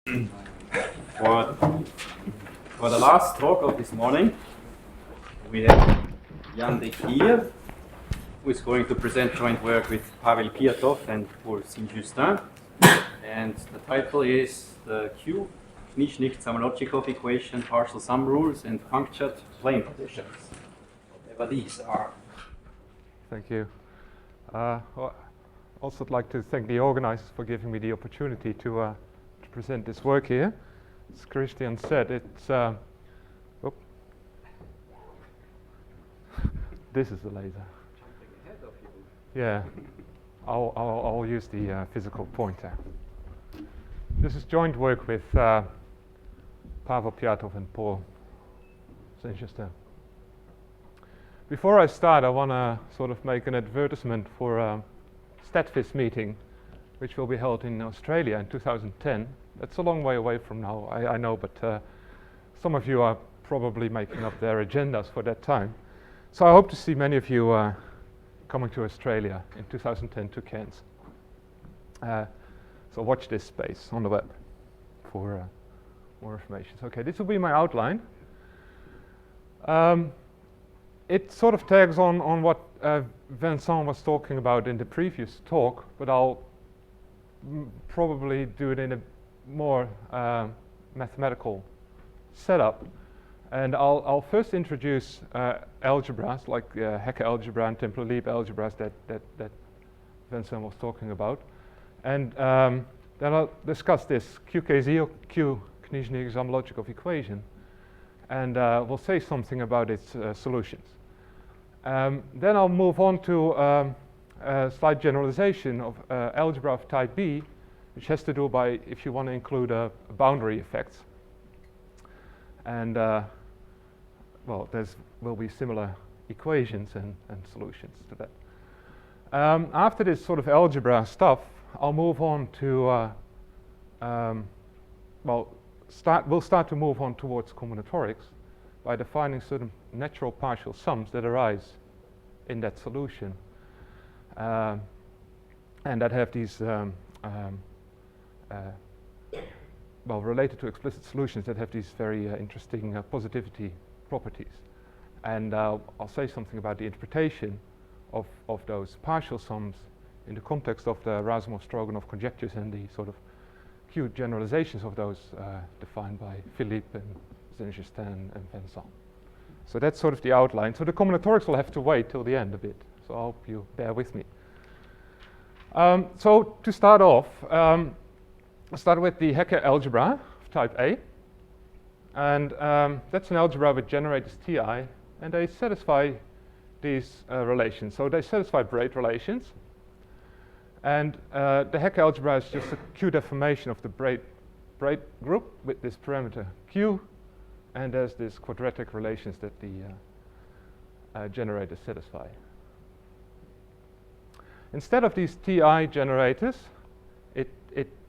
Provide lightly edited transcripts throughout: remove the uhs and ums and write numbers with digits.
For, for the last talk of this morning, we have Gier, who is going to present joint work with Pavel Piatov and Paul Saint-Justin. And the title is the q-Knizhnik-Zamolodchikov equation, partial sum rules, and punctured plane partitions, whatever these are. Thank you. Also, I'd like to thank the organizers for giving me the opportunity to present this work here. As Christian said, it's this is the laser. Yeah, I'll use the physical pointer. This is joint work with Pavel Piatov and Paul Saint-Justin. Before I start, I want to sort of make an advertisement for a StatFis meeting, which will be held in Australia in 2010. That's a long way away from now, I know, but some of you are probably making up their agendas for that time. So I hope to see many of you coming to Australia in 2010 to Cairns. So watch this space on the web for more information. Okay, this will be my outline. It sort of tags on what Vincent was talking about in the previous talk, but I'll probably do it in a more mathematical setup. And I'll first introduce algebras like Hecke algebra and Temple-Leib algebras that Vincent was talking about. And then I'll discuss this q-Knizhnik-Zamolodchikov equation. And we'll say something about its solutions. Then I'll move on to a slight generalization of algebra of type B, which has to do by if you want to include boundary effects. And well, will be similar equations and solutions to that. After this sort of algebra stuff, I'll move on to we'll start to move on towards combinatorics by defining certain natural partial sums that arise in that solution, and that have these well, related to explicit solutions that have these very interesting positivity properties. And I'll say something about the interpretation of those partial sums in the context of the Razumov-Stroganov conjectures and the sort of Q generalizations of those defined by Philippe and Saint-Justin and Vincent. So that's sort of the outline. So the combinatorics will have to wait till the end a bit. So I hope you bear with me. So to start off, I'll start with the Hecke algebra of type A. And that's an algebra with generators Ti, and they satisfy these relations. So they satisfy braid relations. And the Hecke algebra is just a Q deformation of the braid group with this parameter Q, and there's this quadratic relations that the generators satisfy. Instead of these Ti generators,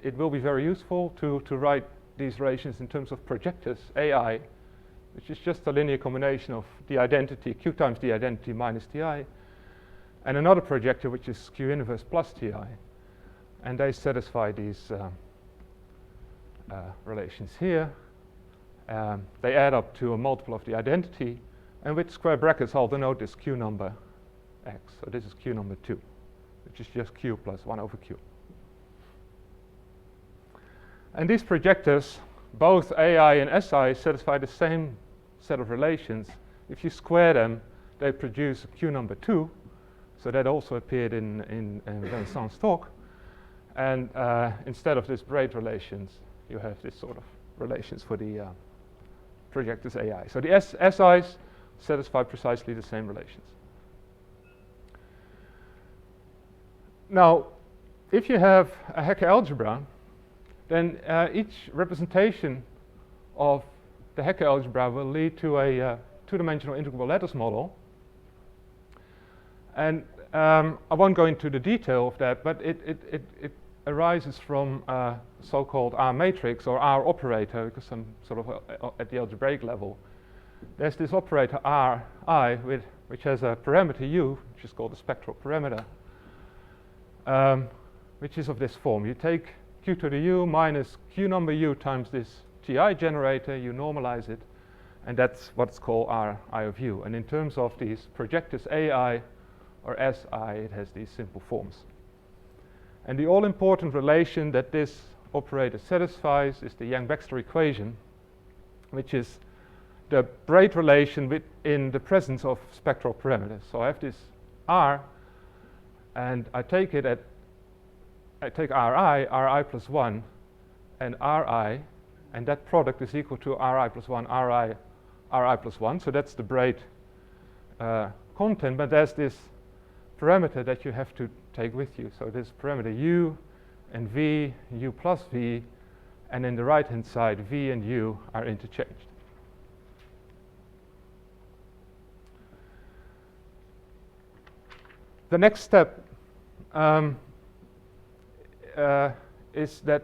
it will be very useful to write these relations in terms of projectors Ai, which is just a linear combination of the identity Q times the identity minus Ti, and another projector which is Q inverse plus Ti, and they satisfy these relations here. They add up to a multiple of the identity, and with square brackets I'll denote this Q number x. So this is Q number 2, which is just Q plus 1 over Q. And these projectors, both Ai and Si, satisfy the same set of relations. If you square them, they produce a Q number 2. So that also appeared in Vincent's talk. And instead of this braid relations, you have this sort of relations for the projectors Ai. So the SIs satisfy precisely the same relations. Now, if you have a Hecke algebra, then each representation of the Hecke algebra will lead to a two-dimensional integrable lattice model. And I won't go into the detail of that, but it arises from a so-called R matrix or R operator, because I'm sort of at the algebraic level. There's this operator Ri, which has a parameter u, which is called the spectral parameter, which is of this form. You take q to the u minus q number u times this GI generator. You normalize it, and that's what's called Ri of u. And in terms of these projectors AI or Si, it has these simple forms. And the all-important relation that this operator satisfies is the Yang-Baxter equation, which is the braid relation in the presence of spectral parameters. So I have this R, and I take Ri plus 1, and Ri, and that product is equal to Ri plus 1, Ri plus 1. So that's the braid content, but there's this parameter that you have to take with you. So this parameter u and v, u plus v, and in the right-hand side, v and u are interchanged. The next step is that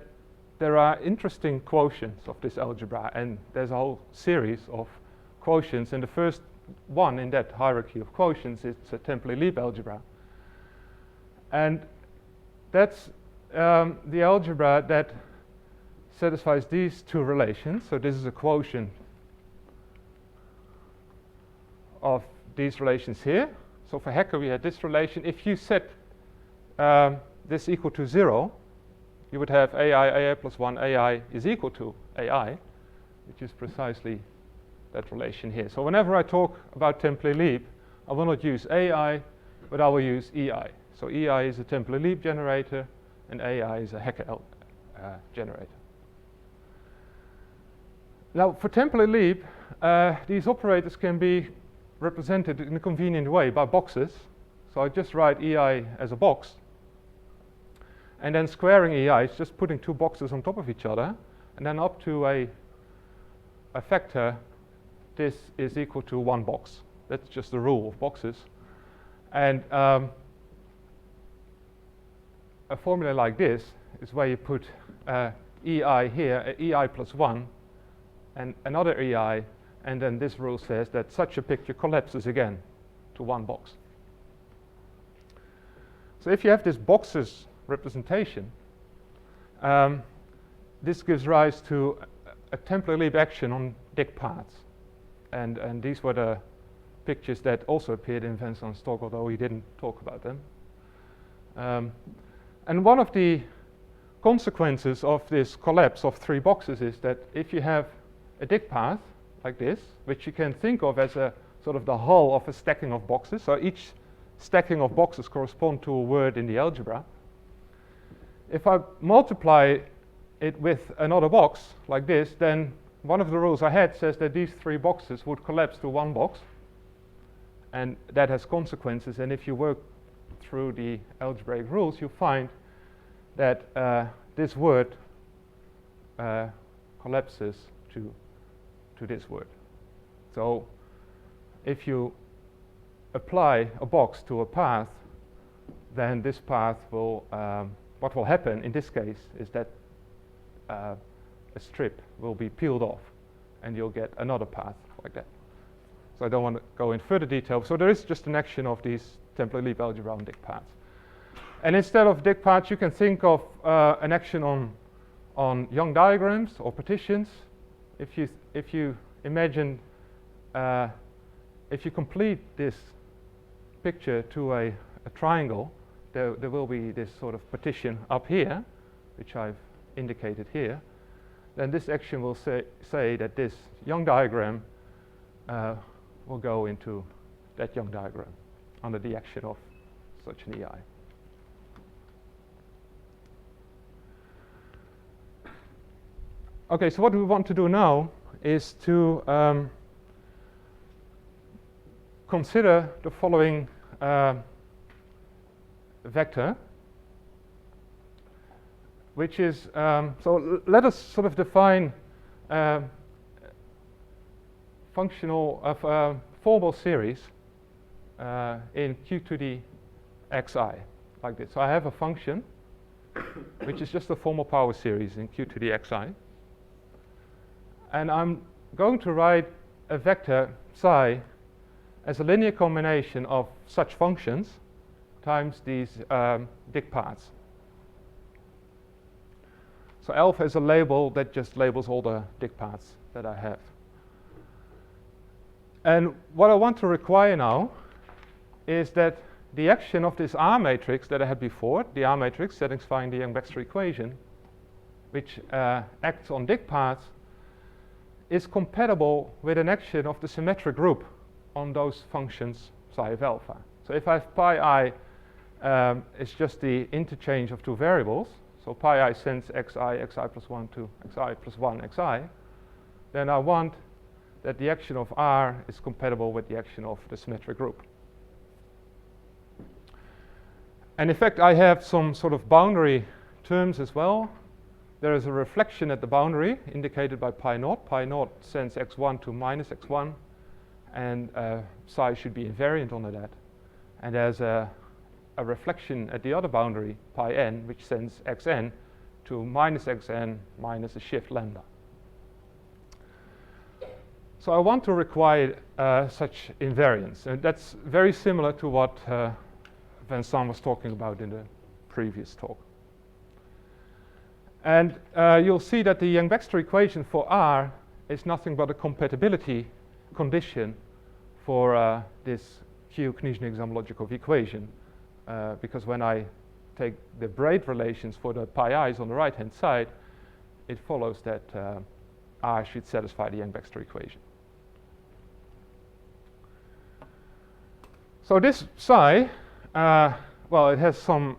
there are interesting quotients of this algebra, and there's a whole series of quotients, and the first one in that hierarchy of quotients is a Templey-Lieb algebra. And that's the algebra that satisfies these two relations. So this is a quotient of these relations here. So for Hecker we had this relation. If you set this equal to 0, you would have AI plus 1, AI is equal to AI, which is precisely that relation here. So whenever I talk about Templey-Lieb, I will not use AI, but I will use EI. So EI is a Templey-Lieb generator, and AI is a Hecker generator. Now for Templey-Lieb, these operators can be represented in a convenient way by boxes. So I just write EI as a box, and then squaring EI is just putting two boxes on top of each other, and then up to a factor, this is equal to one box. That's just the rule of boxes. And a formula like this is where you put EI here, EI plus 1, and another EI, and then this rule says that such a picture collapses again to one box. So if you have this boxes representation, this gives rise to a Templey-Lieb action on Dick paths. And these were the pictures that also appeared in Vincent's talk, although he didn't talk about them. And one of the consequences of this collapse of three boxes is that if you have a Dick path like this, which you can think of as a sort of the hull of a stacking of boxes, so each stacking of boxes correspond to a word in the algebra. If I multiply it with another box like this, then one of the rules I had says that these three boxes would collapse to one box, and that has consequences. And if you work through the algebraic rules, you find that this word collapses to this word. So if you apply a box to a path, then this path will, what will happen in this case is that a strip will be peeled off, and you'll get another path like that. So I don't want to go in further detail. So there is just an action of these Templey-Lieb algebra on Dick paths. And instead of Dick paths, you can think of an action on Young diagrams or partitions. If you imagine, if you complete this picture to a triangle, there will be this sort of partition up here, which I've indicated here. Then this action will say that this Young diagram will go into that Young diagram under the action of such an EI. Okay, so what we want to do now is to consider the following vector, which is, so let us sort of define formal series in q to the xi, like this. So I have a function which is just a formal power series in q to the xi. And I'm going to write a vector psi as a linear combination of such functions times these Dick paths. So alpha is a label that just labels all the dig paths that I have. And what I want to require now is that the action of this R matrix that I had before, the R matrix satisfying the Yang-Baxter equation, which acts on dig paths, is compatible with an action of the symmetric group on those functions psi of alpha. So if I have pi I, it's just the interchange of two variables. So pi I sends xi plus 1 to xi plus 1 xi. Then I want that the action of R is compatible with the action of the symmetric group. And in fact, I have some sort of boundary terms as well. There is a reflection at the boundary indicated by pi naught. Pi naught sends x1 to minus x1, and psi should be invariant under that. And there's a reflection at the other boundary, pi n, which sends xn to minus xn minus a shift lambda. So I want to require such invariance. And that's very similar to what Vincent was talking about in the previous talk. And you'll see that the Yang-Baxter equation for R is nothing but a compatibility condition for this q-Knizhnik-Zamolodchikov equation. Because when I take the braid relations for the pi i's on the right-hand side, it follows that R should satisfy the Yang-Baxter equation. So this psi, well, it has some,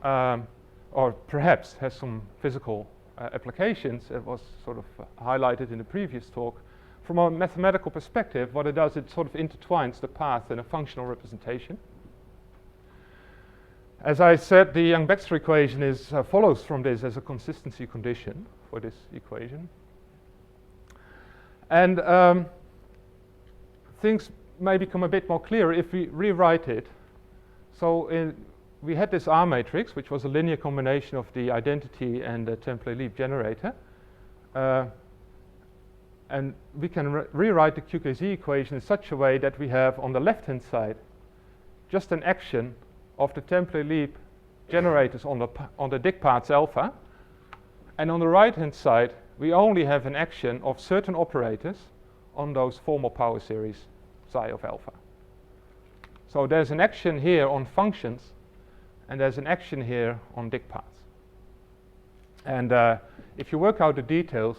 or perhaps has some physical applications. It was sort of highlighted in the previous talk. From a mathematical perspective, what it does, it sort of intertwines the path in a functional representation. As I said, the Yang-Baxter equation is, follows from this as a consistency condition for this equation. And things may become a bit more clear if we rewrite it. So we had this R matrix, which was a linear combination of the identity and the template leap generator. And we can rewrite the QKZ equation in such a way that we have on the left-hand side just an action of the template leap generators on the dig paths alpha. And on the right-hand side, we only have an action of certain operators on those formal power series psi of alpha. So there's an action here on functions, and there's an action here on dig paths. And if you work out the details,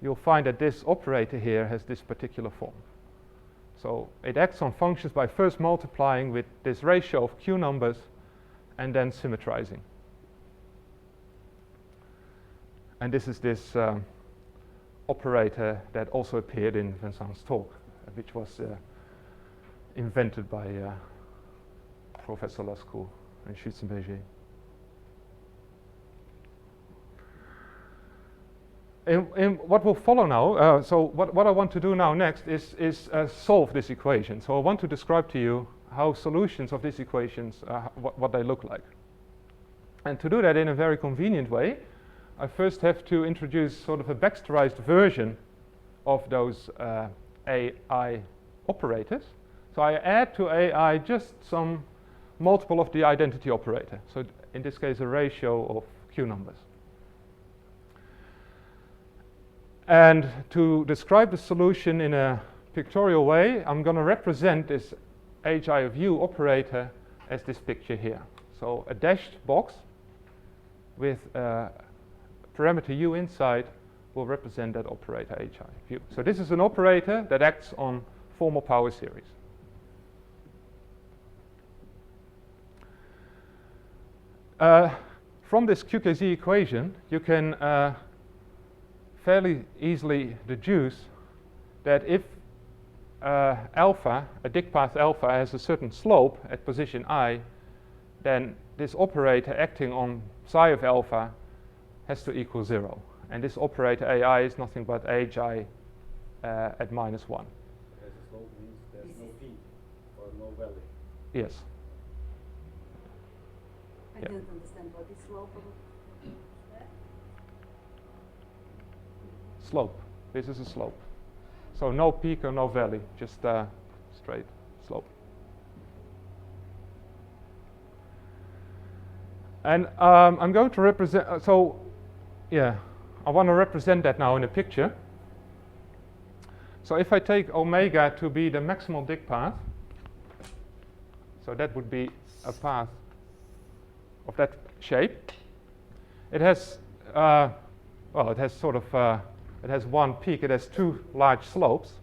you'll find that this operator here has this particular form. So it acts on functions by first multiplying with this ratio of q numbers and then symmetrizing. And this is this operator that also appeared in Vincent's talk, which was invented by Professor Lascaux and Schützenberger. In what will follow now, so what I want to do now next is solve this equation. So I want to describe to you how solutions of these equations, what they look like. And to do that in a very convenient way, I first have to introduce sort of a Baxterized version of those AI operators. So I add to AI just some multiple of the identity operator. So in this case, a ratio of q numbers. And to describe the solution in a pictorial way, I'm going to represent this hi of u operator as this picture here. So a dashed box with parameter u inside will represent that operator hi of u. So this is an operator that acts on formal power series. From this QKZ equation, you can fairly easily deduce that if alpha, a dig path alpha, has a certain slope at position I, then this operator acting on psi of alpha has to equal 0. And this operator AI is nothing but hi at -1. As a slope means there's no peak or no valley. Yes. I don't understand what is slope of Slope. This is a slope. So no peak or no valley, just straight slope. And I'm going to represent, I want to represent that now in a picture. So if I take omega to be the maximal dict path, so that would be a path of that shape. It has, it has sort of, it has one peak. It has two large slopes.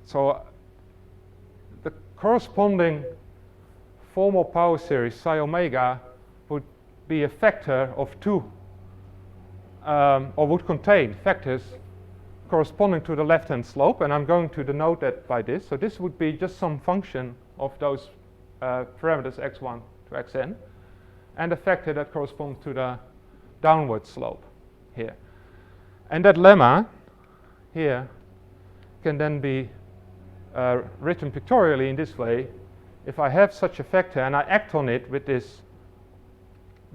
So the corresponding formal power series psi omega would be a vector of two, or would contain vectors corresponding to the left-hand slope, and I'm going to denote that by this. So this would be just some function of those parameters x1 to xn, and a vector that corresponds to the downward slope here. And that lemma here can then be written pictorially in this way. If I have such a vector and I act on it with this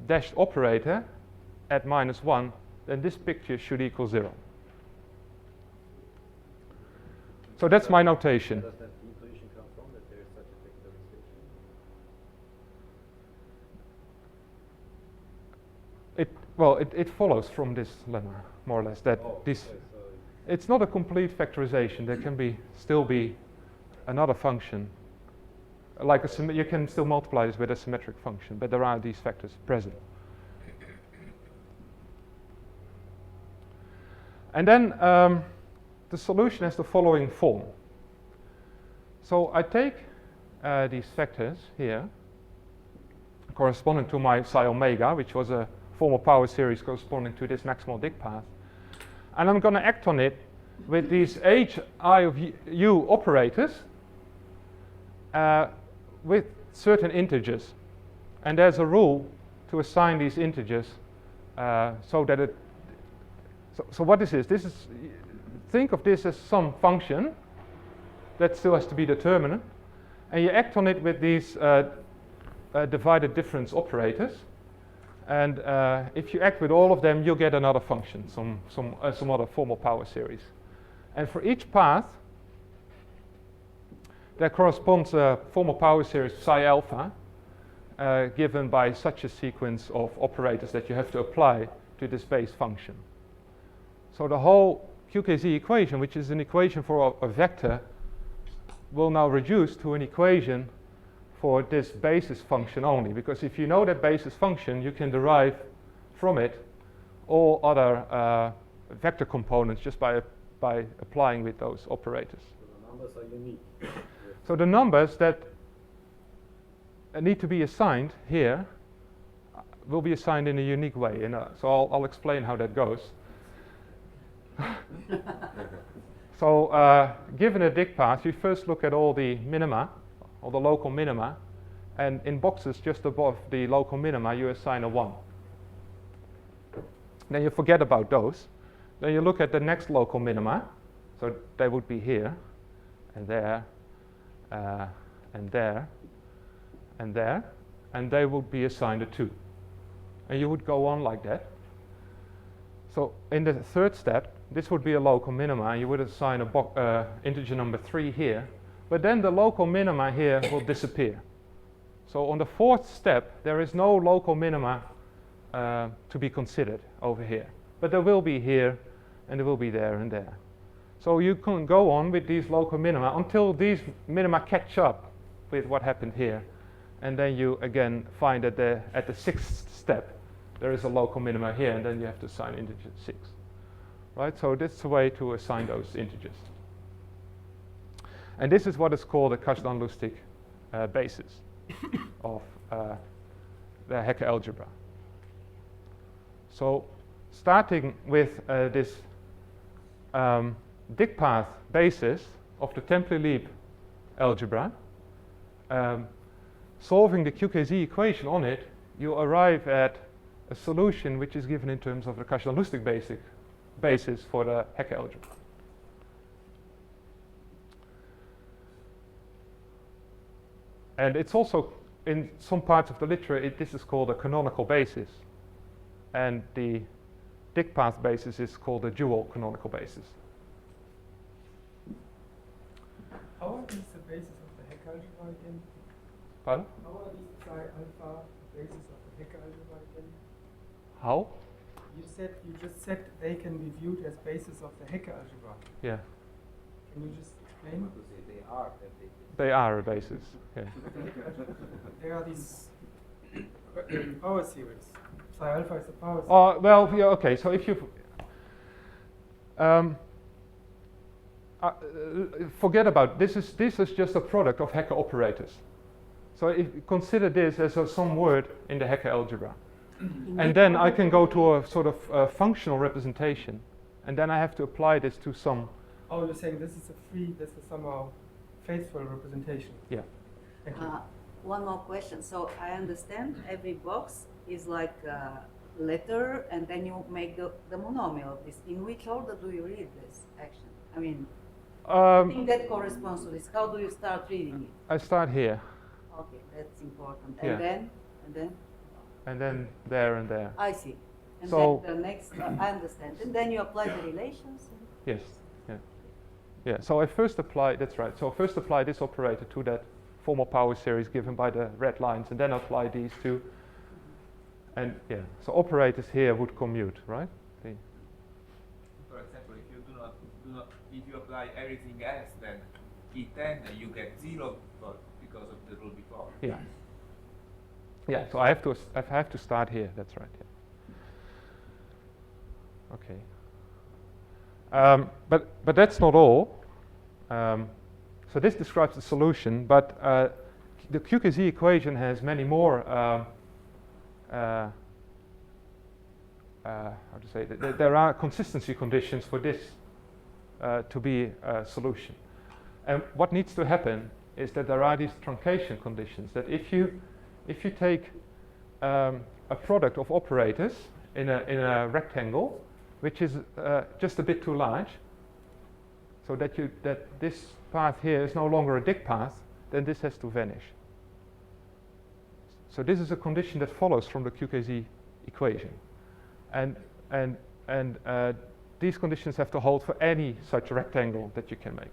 dashed operator at -1, then this picture should equal 0. So that's my notation. Does that intuition come from, that there is such a vectorization? It follows from this lemma, more or less, that this. Okay, so It's not a complete factorization. There can still be another function. Like you can still multiply this with a symmetric function, but there are these factors present. And then the solution has the following form. So I take these vectors here, corresponding to my psi omega, which was a formal power series corresponding to this maximal dict path, and I'm going to act on it with these h I of u operators with certain integers. And there's a rule to assign these integers so that it. So what this is, think of this as some function that still has to be determinate, and you act on it with these divided difference operators. And if you act with all of them, you'll get another function, some other formal power series. And for each path, there corresponds a formal power series psi alpha, given by such a sequence of operators that you have to apply to this base function. So the whole QKZ equation, which is an equation for a vector, will now reduce to an equation for this basis function only, because if you know that basis function, you can derive from it all other vector components just by applying with those operators. So the numbers are unique. So the numbers that need to be assigned here will be assigned in a unique way, and so I'll explain how that goes. So given a dict path, you first look at all the minima, or the local minima, and in boxes just above the local minima you assign a 1. Then you forget about those. Then you look at the next local minima, so they would be here, and there, and there, and there, and they would be assigned a 2. And you would go on like that. So in the third step, this would be a local minima, and you would assign a integer number 3 here, but then the local minima here will disappear. So on the fourth step, there is no local minima to be considered over here, but there will be here, and there will be there and there. So you can go on with these local minima until these minima catch up with what happened here, and then you again find that at the sixth step there is a local minima here, and then you have to assign integer 6. Right? So that's the way to assign those integers. And this is what is called a Kazhdan-Lusztig basis of the Hecke algebra. So starting with this dict path basis of the Templey-Lieb algebra, solving the QKZ equation on it, you arrive at a solution which is given in terms of the Kazhdan-Lusztig basis for the Hecke algebra. And it's also, in some parts of the literature, this is called a canonical basis. And the dict path basis is called a dual canonical basis. How are these the basis of the Hecke algebra again? Pardon? How are these psi alpha the basis of the Hecke algebra again? How? You just said they can be viewed as bases of the Hecke algebra. Yeah, Can you just explain? they are a basis. Yeah. There are these power series. Psi alpha is a power series. Oh, well, yeah, okay. So if you forget about this is just a product of Hecke operators. So consider this as some word in the Hecke algebra, and then I can go to a sort of functional representation, and then I have to apply this to some. Oh, you're saying this is somehow faithful representation. Yeah. Thank you. One more question. So I understand every box is like a letter, and then you make the monomial of this. In which order do you read this action? I mean, I think that corresponds to this. How do you start reading it? I start here, Okay, that's important. Yeah. And then there and there. I see. And So- then the next, I understand. And then you apply the relations. Yes. Yeah. Yeah. So I first apply. That's right. So first apply this operator to that formal power series given by the red lines, and then apply these two. And yeah. So operators here would commute, right? For example, if you if you apply everything else, then E10, you get 0 because of the rule before. Yeah. Yeah. So I have to start here. That's right. Yeah. Okay. But that's not all. So this describes the solution, but the q-Knizhnik equation has many more. How to say? There are consistency conditions for this to be a solution. And what needs to happen is that there are these truncation conditions. That if you take a product of operators in a rectangle, which is just a bit too large, so that this path here is no longer a Dick path, then this has to vanish. So this is a condition that follows from the q-Knizhnik equation, and these conditions have to hold for any such rectangle that you can make.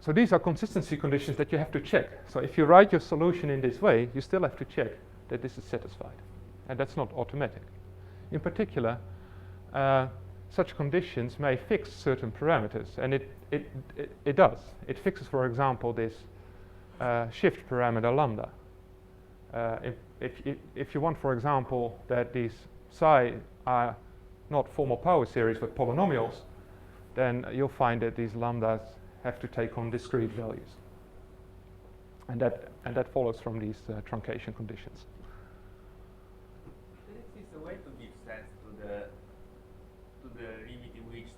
So these are consistency conditions that you have to check. So if you write your solution in this way, you still have to check that this is satisfied, and that's not automatic. In particular, such conditions may fix certain parameters, and it does. It fixes, for example, this shift parameter lambda. If you want, for example, that these psi are not formal power series but polynomials, then you'll find that these lambdas have to take on discrete values, and that follows from these truncation conditions. This is a way to give sense to the limit in which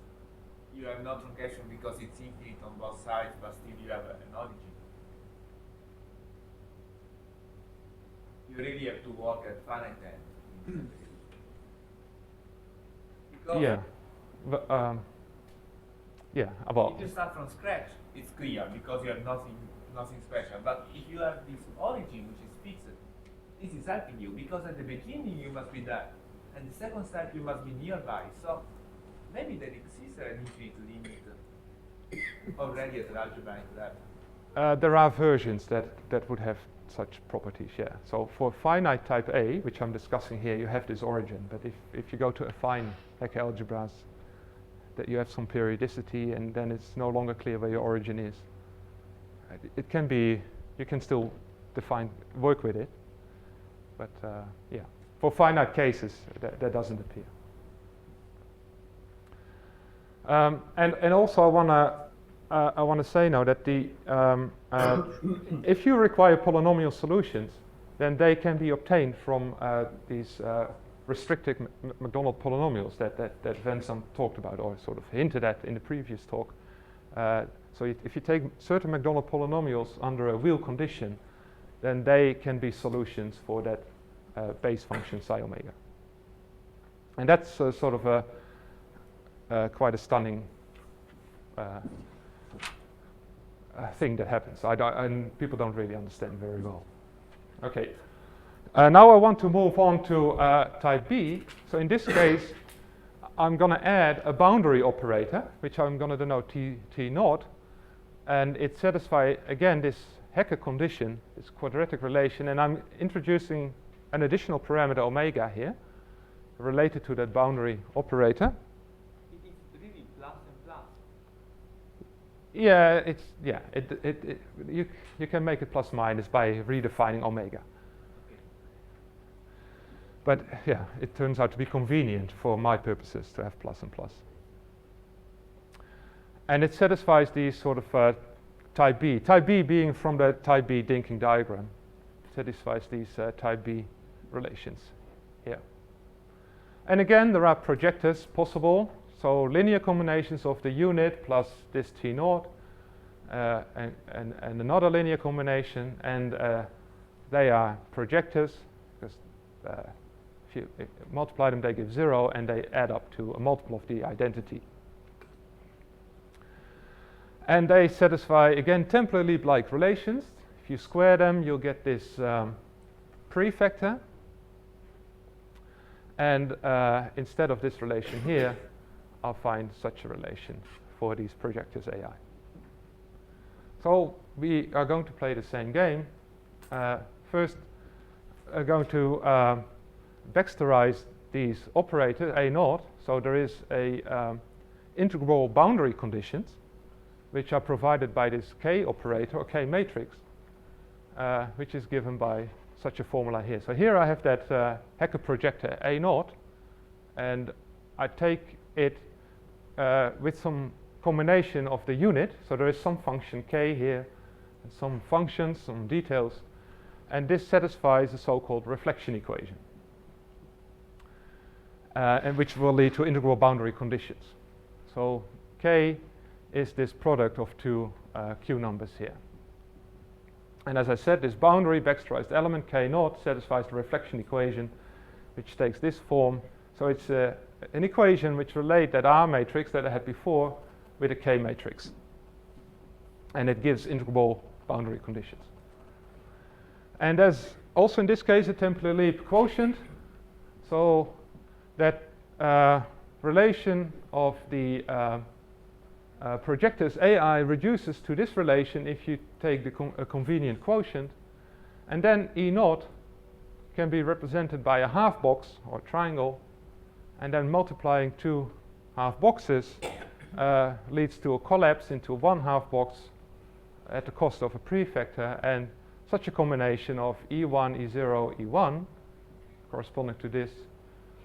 you have no truncation because it's infinite on both sides, but still you have an origin. You really have to work at finite end. Yeah. Yeah, about. If you start from scratch, it's clear because you have nothing special. But if you have this origin which is fixed, this is helping you because at the beginning you must be there, and the second step you must be nearby. So maybe there exists an infinite limit already at the algebraic level. There are versions that would have such properties, yeah. So for finite type A, which I'm discussing here, you have this origin. But if you go to affine Hecke algebras, that you have some periodicity, and then it's no longer clear where your origin is. It can be, you can still work with it, but yeah, for finite cases that doesn't appear. And also I wanna say now that if you require polynomial solutions, then they can be obtained from these restricted McDonald polynomials that Vincent talked about, or sort of hinted at in the previous talk. So if you take certain McDonald polynomials under a wheel condition, then they can be solutions for that base function psi omega. And that's sort of quite a stunning thing that happens. And people don't really understand very well. Okay. Now I want to move on to type B. So in this case, I'm going to add a boundary operator, which I'm going to denote T naught, and it satisfies again this Hecke condition, this quadratic relation, and I'm introducing an additional parameter omega here related to that boundary operator. It is really plus and plus. Yeah, you can make it plus minus by redefining omega. Okay. But yeah, it turns out to be convenient for my purposes to have plus and plus. And it satisfies these sort of type B. Type B being from the type B Dinking diagram. Satisfies these type B relations here. And again, there are projectors possible. So linear combinations of the unit plus this T naught and another linear combination. And they are projectors because if you multiply them, they give 0 and they add up to a multiple of the identity. And they satisfy, again, temporal leap-like relations. If you square them, you'll get this prefactor. And instead of this relation here, I'll find such a relation for these projectors AI. So we are going to play the same game. First, I'm going to vectorize these operators, A naught. So there is a integral boundary conditions, which are provided by this K operator, or K matrix, which is given by such a formula here. So here I have that Hecker projector A naught, and I take it with some combination of the unit. So there is some function K here, and some functions, some details, and this satisfies the so-called reflection equation, and which will lead to integral boundary conditions. So K is this product of two Q numbers here. And as I said, this boundary vectorized element K naught satisfies the reflection equation, which takes this form. So it's an equation which relates that R matrix that I had before with a K matrix. And it gives integrable boundary conditions. And there's also in this case a temporal leap quotient. So that relation of the projectors AI reduces to this relation if you take a convenient quotient. And then E naught can be represented by a half box or triangle, and then multiplying two half boxes leads to a collapse into one half box at the cost of a prefactor, and such a combination of E1, E0, E1 corresponding to this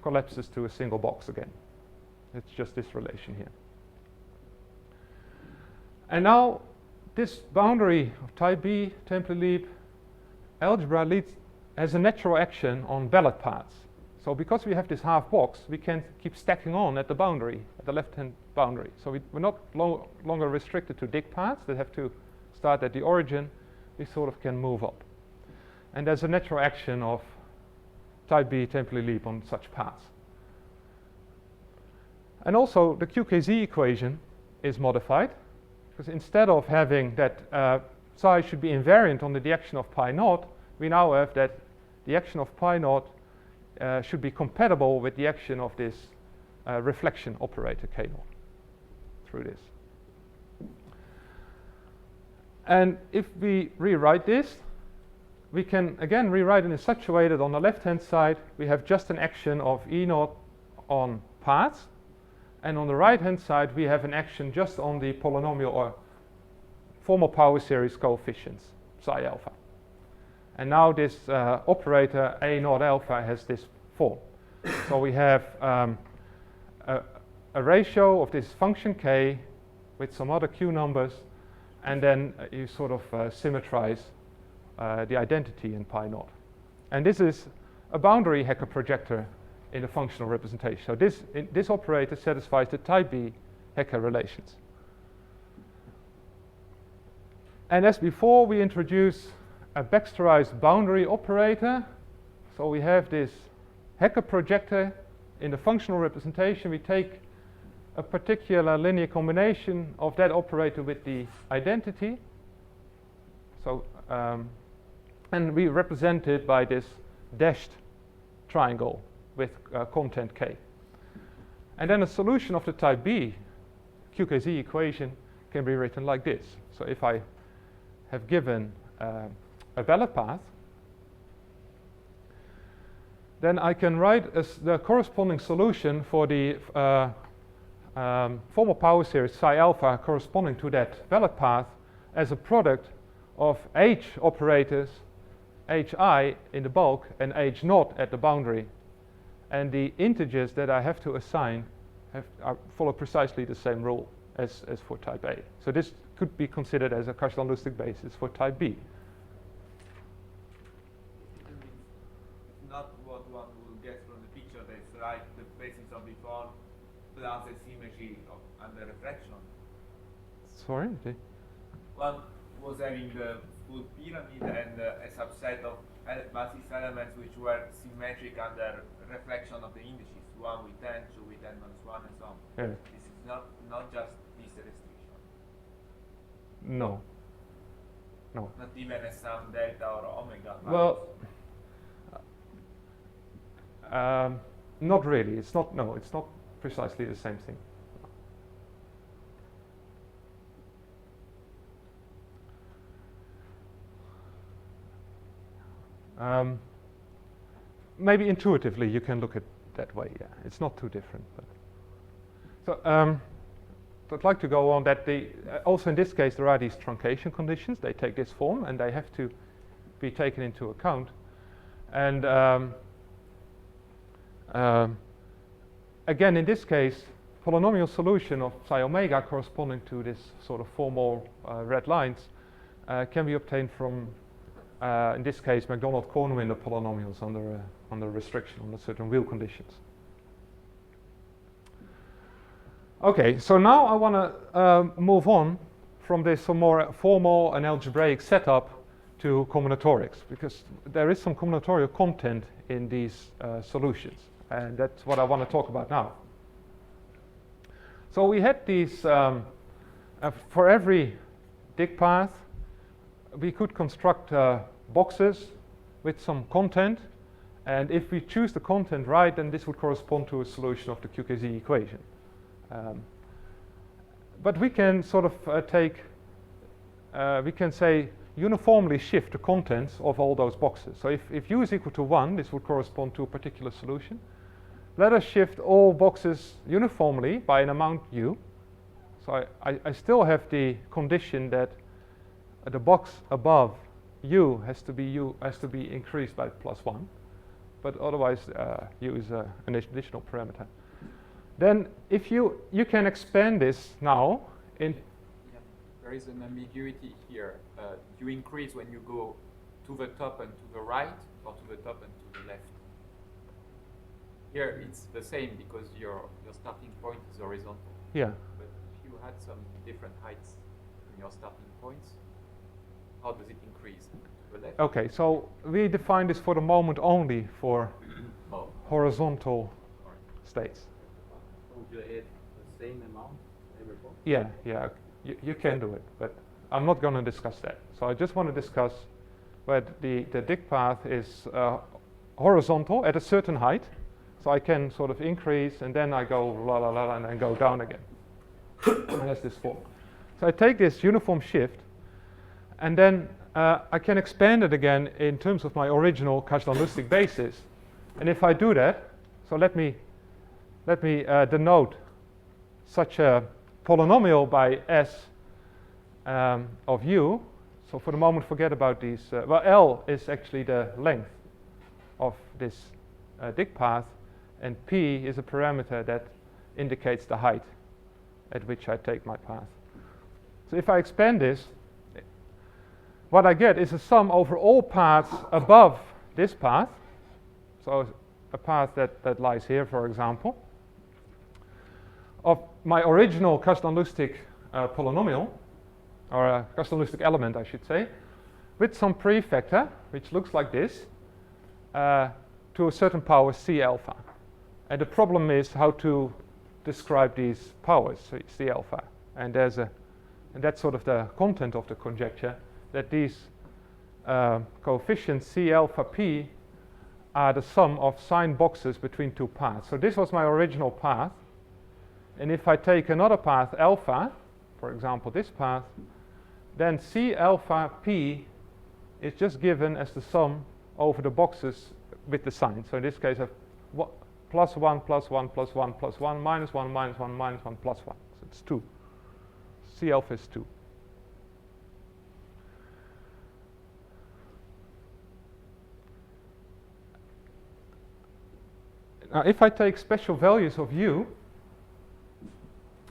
collapses to a single box again. It's just this relation here. And now this boundary of type B temporal leap algebra has a natural action on ballot paths. So because we have this half box, we can keep stacking on at the boundary, at the left-hand boundary. So we're not longer restricted to dig paths that have to start at the origin. We sort of can move up. And there's a natural action of type B temporal leap on such paths. And also the QKZ equation is modified, because instead of having that psi should be invariant on the action of pi naught, we now have that the action of pi naught should be compatible with the action of this reflection operator K naught through this. And if we rewrite this, we can again rewrite it in such a way that on the left-hand side we have just an action of E naught on paths, and on the right-hand side we have an action just on the polynomial or formal power series coefficients, psi alpha. And now this operator A naught alpha has this form. So we have a ratio of this function K with some other Q numbers, and then you sort of symmetrize the identity in pi naught. And this is a boundary Hecker projector in a functional representation. So this operator satisfies the type B Hecker relations. And as before, we introduce a vectorized boundary operator. So we have this Hecker projector in the functional representation. We take a particular linear combination of that operator with the identity. So and we represent it by this dashed triangle with content K. And then a solution of the type B QKZ equation can be written like this. So if I have given a ballot path, then I can write the corresponding solution for the formal power series psi alpha corresponding to that valid path as a product of h operators, hi in the bulk and h naught at the boundary. And the integers that I have to assign follow precisely the same rule as for type A. So this could be considered as a Kashdan-Lustig basis for type B. It's not what one will get from the picture, that's like the basis of the form plus the symmetry of under reflection. Sorry? One was having the full pyramid and a subset of basis elements which were symmetric under reflection of the indices, 1 with n, 2 with n minus 1, and so on. Yeah. This is not just this restriction. No. No. Not even a sum delta or omega. Well, not really. It's not. No, it's not precisely the same thing. Maybe intuitively you can look at it that way. Yeah, it's not too different. But so I'd like to go on that also in this case there are these truncation conditions. They take this form and they have to be taken into account. And again, in this case, polynomial solution of psi omega corresponding to this sort of formal red lines can be obtained from, in this case, MacDonald-Kornwinner polynomials under restriction, under certain real conditions. Okay, so now I want to move on from this some more formal and algebraic setup to combinatorics, because there is some combinatorial content in these solutions, and that's what I want to talk about now. So we had these, for every dig path, we could construct boxes with some content, and if we choose the content right, then this would correspond to a solution of the QKZ equation. But we can sort of we can say uniformly shift the contents of all those boxes. So if u is equal to 1, this would correspond to a particular solution. Let us shift all boxes uniformly by an amount u. So I still have the condition that the box above u has to be increased by +1, but otherwise u is an additional parameter. Then if you can expand this now in. Yeah, there is an ambiguity here. You increase when you go to the top and to the right, or to the top and to the left. Here it's the same because your starting point is horizontal. Yeah. But if you had some different heights in your starting points, how does it increase? To the left? Okay, so we define this for the moment only for Oh. horizontal states. Would you add the same amount every box? Yeah, you can do it, but I'm not going to discuss that. So I just want to discuss where the dig path is horizontal at a certain height. So I can sort of increase, and then I go la la la, and then go down again. And that's this form. So I take this uniform shift, and then I can expand it again in terms of my original Kashdan-Lustig basis. And if I do that, so let me denote such a polynomial by s of u. So for the moment, forget about these. Well, L is actually the length of this dig path, and P is a parameter that indicates the height at which I take my path. So if I expand this, what I get is a sum over all paths above this path. So a path that lies here, for example, of my original Kashdan-Lustig polynomial, or a Kashdan-Lustig element, I should say, with some prefactor, which looks like this, to a certain power C alpha. And the problem is how to describe these powers, so C alpha. And that's sort of the content of the conjecture, that these coefficients C alpha P are the sum of signed boxes between two paths. So this was my original path. And if I take another path alpha, for example this path, then C alpha P is just given as the sum over the boxes with the sign. So in this case, I have plus 1, plus 1, plus 1, plus 1, minus 1, minus 1, minus 1, plus 1. So it's 2. C alpha is 2. Now, if I take special values of u,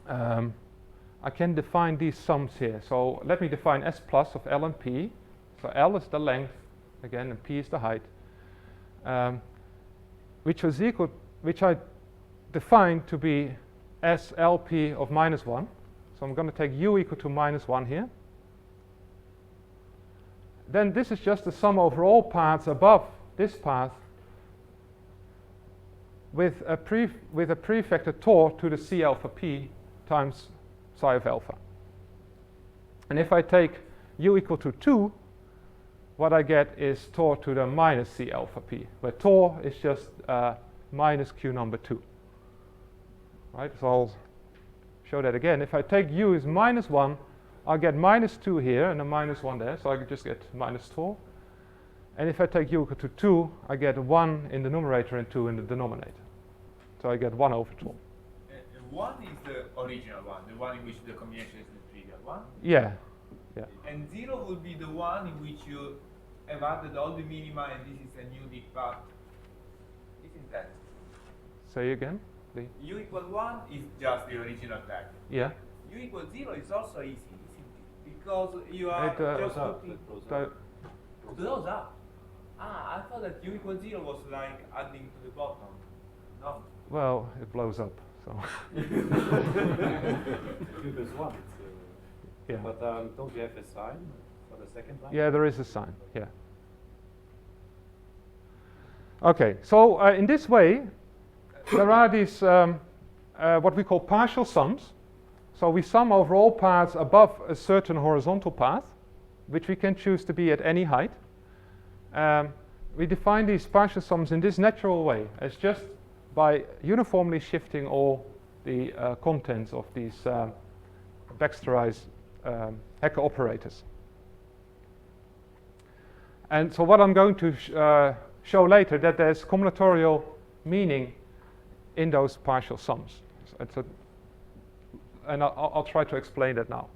I can define these sums here. So let me define S plus of L and P. So L is the length, again, and P is the height, which I defined to be SLP of minus 1. So I'm going to take u equal to minus 1 here. Then this is just the sum over all paths above this path with a prefactor tor to the C alpha P times psi of alpha. And if I take u equal to 2, what I get is tor to the minus C alpha P, where tor is just minus q number 2. Right, so I'll show that again. If I take u as minus 1, I'll get minus 2 here and a minus 1 there, so I could just get minus tor. And if I take u equal to 2, I get 1 in the numerator and 2 in the denominator. So I get 1 over tor. 1 is the original one, the one in which the combination is the trivial one. Yeah. Yeah. And 0 would be the one in which you have added all the minima and this is a new big part. Isn't that? Say again. U equal 1 is just the original tag. Yeah. U equal 0 is also easy, isn't it? Because you are just putting those up. Ah, I thought that U equal 0 was like adding to the bottom. No. Well, it blows up. So. Q plus 1. Yeah. But don't you have a sign for the second line? Yeah, there is a sign. Yeah. Okay. So in this way, there are these what we call partial sums. So we sum over all paths above a certain horizontal path, which we can choose to be at any height. We define these partial sums in this natural way, as just by uniformly shifting all the contents of these vectorized Hecker operators. And so what I'm going to show later, that there's combinatorial meaning in those partial sums. And I'll try to explain that now.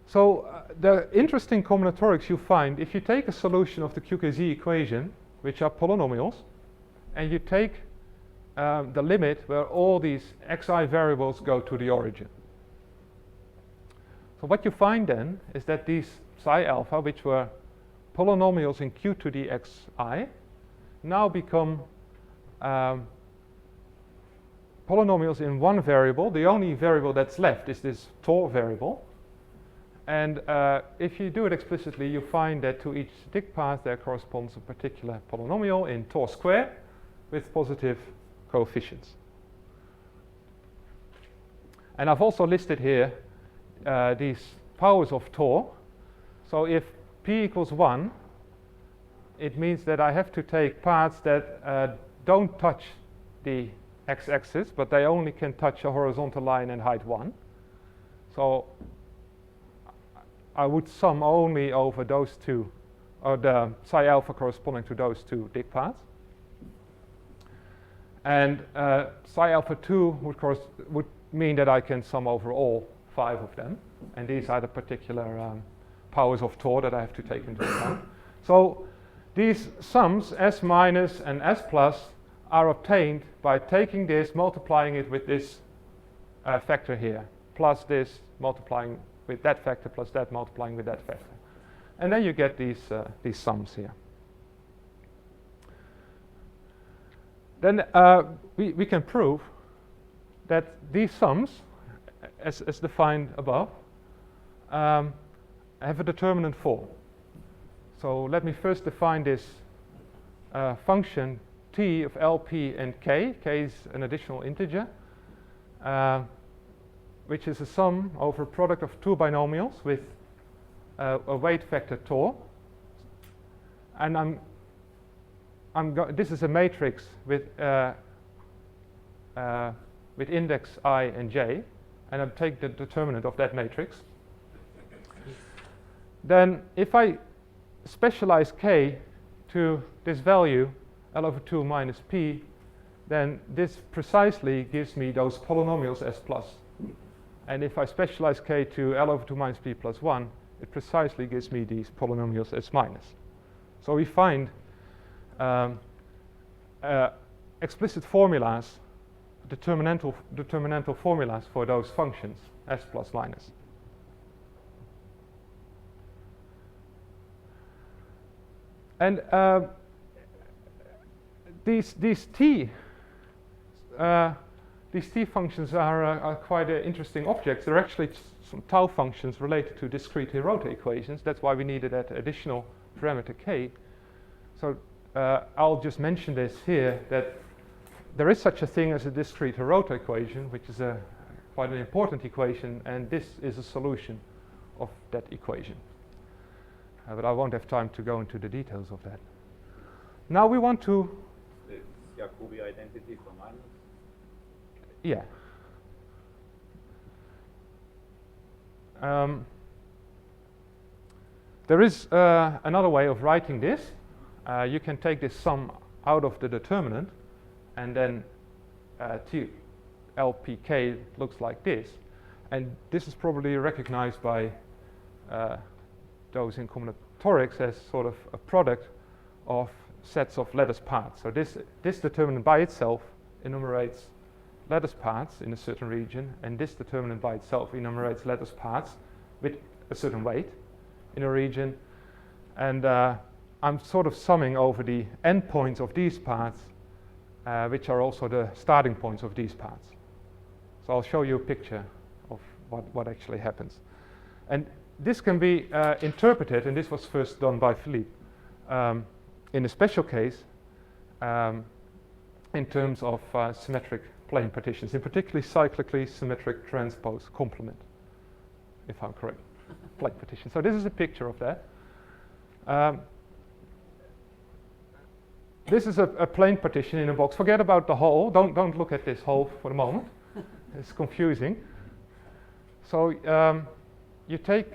So the interesting combinatorics you find if you take a solution of the QKZ equation, which are polynomials, and you take the limit where all these xi variables go to the origin. So what you find then is that these psi alpha, which were polynomials in q to the xi, now become polynomials in one variable. The only variable that's left is this tor variable. And if you do it explicitly, you find that to each dict path there corresponds a particular polynomial in tor square with positive coefficients. And I've also listed here these powers of tor. So if p equals 1, it means that I have to take paths that don't touch the x-axis, but they only can touch a horizontal line and height 1. So I would sum only over those two, or the psi alpha corresponding to those two dict paths. And psi alpha 2 would mean that I can sum over all 5 of them. And these are the particular powers of tor that I have to take into account. So these sums, S minus and S plus, are obtained by taking this, multiplying it with this factor here, plus this, multiplying with that factor, plus that, multiplying with that factor. And then you get these sums here. Then we can prove that these sums, as defined above, have a determinant 4. So let me first define this function t of LP and k. K is an additional integer, which is a sum over a product of two binomials with a weight factor tor. And this is a matrix with index I and j, and I'll take the determinant of that matrix. Then if I specialize k to this value, L over 2 minus p, then this precisely gives me those polynomials S plus. And if I specialize k to L over 2 minus p plus 1, it precisely gives me these polynomials S minus. So we find explicit formulas, determinantal formulas for those functions, S plus minus. And these t functions are quite interesting objects. They're actually some tau functions related to discrete Hirota equations. That's why we needed that additional parameter k. So I'll just mention this here, that there is such a thing as a discrete Hirota equation, which is quite an important equation, and this is a solution of that equation. But I won't have time to go into the details of that. Now we want to... The Jacobi identity for minus? Yeah. There is another way of writing this. You can take this sum out of the determinant, and then TLPK looks like this. And this is probably recognized by those in combinatorics as sort of a product of sets of lattice paths. So this determinant by itself enumerates lattice paths in a certain region, and this determinant by itself enumerates lattice paths with a certain weight in a region. And I'm sort of summing over the endpoints of these paths, which are also the starting points of these paths. So I'll show you a picture of what actually happens. And this can be interpreted, and this was first done by Philippe, in a special case in terms of symmetric plane partitions, in particularly cyclically symmetric transpose complement, if I'm correct, plane partition. So this is a picture of that. This is a plane partition in a box. Forget about the hole. Don't look at this hole for the moment. It's confusing. So you take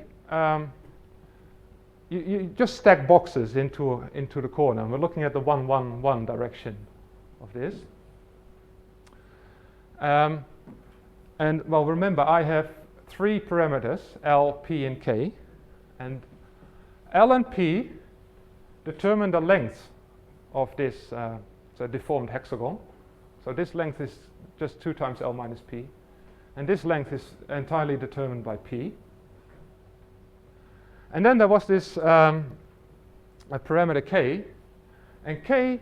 you just stack boxes into the corner. And we're looking at the 1, 1, 1 direction of this. And well, remember, I have 3 parameters, L, P, and K. And L and P determine the length of this so deformed hexagon. So this length is just 2 times L minus P. And this length is entirely determined by P. And then there was this a parameter K. And K